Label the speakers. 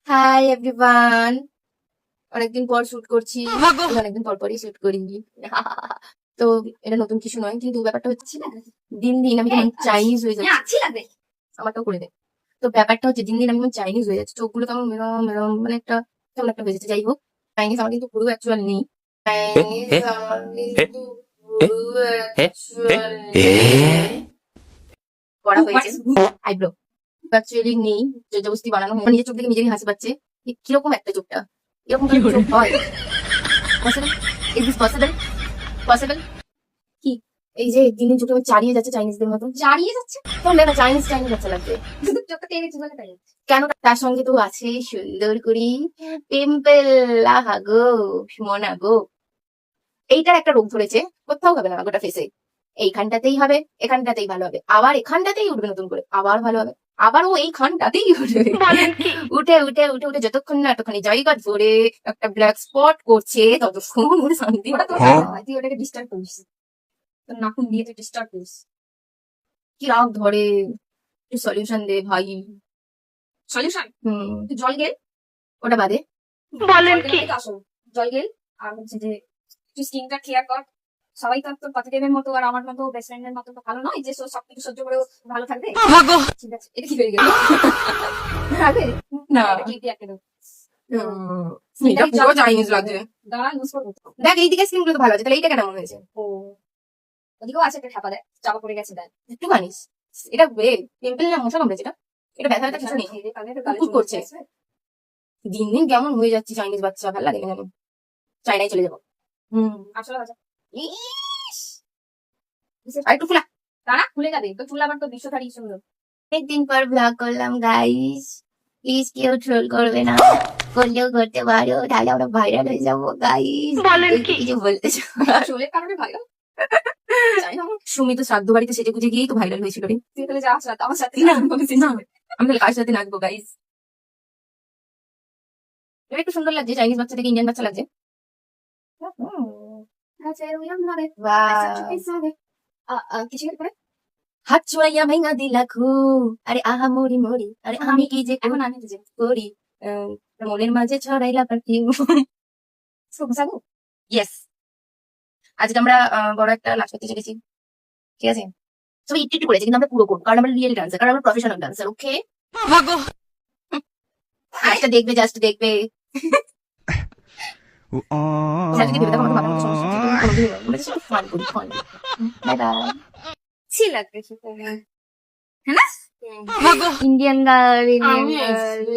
Speaker 1: Hi everyone, অনেকদিন পর shoot করছি। আমি অনেকদিন পর পরই শুট করি। তো এটা নতুন কিছু নয়, কিন্তু ব্যাপারটা হচ্ছে না, দিন দিন আমি কেমন চাইনিজ হয়ে যাচ্ছি। আমারটাও করে দে। তো ব্যাপারটা হচ্ছে দিন দিন আমি কেমন চাইনিজ হয়ে যাচ্ছি, চোখগুলো কেমন মেরম মেরম, মানে একটা কেমন একটা হয়ে যাচ্ছে। যাই হোক, চাইনিজ আমার কিন্তু পুরো অ্যাকচুয়াল নেই। চাইনিজ আমার কিন্তু পুরো অ্যাকচুয়াল করা হয়েছে আইব্রো, অ্যাকচুয়ালি নেই, জবরদস্তি বানানো হয়। আমার নিজের চোখ থেকে নিজেরই হাসি পাচ্ছে। কিরকম একটা চোখটা, এরকম একটা চোখ হয়? Possible? Is this possible? Possible? কি এই যে দিন দিন চোখে আমার চালিয়ে যাচ্ছে চাইনিজদের মতন, চালিয়ে যাচ্ছে তো না, চাইনিজ চাইনিজ বাচ্চা লাগছে। চোখটা টেনে চলে তাই কেন? তার সঙ্গে তো আছে সুন্দর করি পিম্পল। আহা গো মনা গো, এইটার একটা রোগ ধরেছে, কোথাও হবে না গোটা ফেসে। এইখানটাতেই হবে, এখানটাতেই ভালো হবে, আবার এখানটাতেই উঠবে নতুন করে, আবার ভালো হবে, আবার ও এইখানটাতেই উঠবে। উঠে উঠে উঠে উঠে যতক্ষণ না এতখানি জায়গা ধরে একটা ব্ল্যাক স্পট করছে, ততক্ষণ ওর শান্তি। তুই ওটাকে ডিস্টার্ব করিস, তোর নাকুন দিয়ে তুই ডিস্টার্ব করিস। কি রাগ ধরে, একটু সলিউশন দে ভাই। সলিউশন? তুই জল গেল, ওটা বাদে বলেন কি আসো। জল গেল আর হচ্ছে যে তুই স্কিনটা ক্লিয়ার কর। সবাই তো তোর পজিটিভের মতো আর আমার মতো বেস্ট ফ্রেন্ডের মতো তো ভালো নয় যে সবকিছু সহ্য করেও ভালো থাকবে। ঠিক আছে, এটা কি হয়ে গেল? না দেখ এইদিকে স্কিন গুলো তো ভালো আছে, তাহলে এইটা কেন মনে হয়েছে? ওদিকেও আছে একটা ঠাপা, দেখ চাপা পড়ে গেছে, দেখ একটু মানিস। এটা পিম্পল না মশা কামড়েছে, এটা ব্যথা ব্যথা কিছু নেই, কুকুর করছে। দিন দিন কেমন হয়ে যাচ্ছে চাইনিজ বাচ্চা, ভালো লাগে না। চাইনায় চলে যাবো। আসলে একটু ফুলা তারা খুলে যাবে তো, চুল আবার তো বিশ্বধারী সুন্দর। অনেকদিন পর ব্লগ করলাম গাইস, প্লিজ কেউ ট্রোল করবে না, করলেও করতে পারো, তাহলে আমরা ভাইরাল হয়ে যাবো গাইস। বলেন কি কিছু বলতে ট্রোলের কারণে ভাইরাল? সুমি তো শ্রাদ্ধ বাড়িতে সেজে গুজে গিয়েই তো ভাইরাল হয়েছিল রে। তুই তাহলে যাস না আমার সাথে? না আমি তাহলে কার সাথে নাচবো গাইস? এটা একটু সুন্দর লাগছে, চাইনিজ বাচ্চা থেকে ইন্ডিয়ান বাচ্চা লাগছে। কিছু করে হাত চুয়াইয়া ভাইঙা দিলা খুব, আরে আহা মরি মরি, আরে আমি কি যে এখন আমি যে করি, মনের মাঝে ছড়াইলা পারফিউম। ইয়েস, আজকে আমরা বড় একটা নাচ করতে চলেছি, ঠিক আছে? সবাই একটু একটু করেছি, কিন্তু আমরা পুরো করবো, কারণ আমরা রিয়েল ডান্সার, কারণ আমরা প্রফেশনাল ডান্সার। ওকে, নাচটা দেখবে, জাস্ট দেখবে। যদি ভেবে থাকো আমাকে মাথার মধ্যে সমস্যা আছে, তুমি কোনোদিনই নয়, আমরা just ফান করি, ফান। Bye bye. ছি লাগবে সেটা, হ্যাঁ না? Indian girl, Indian girl.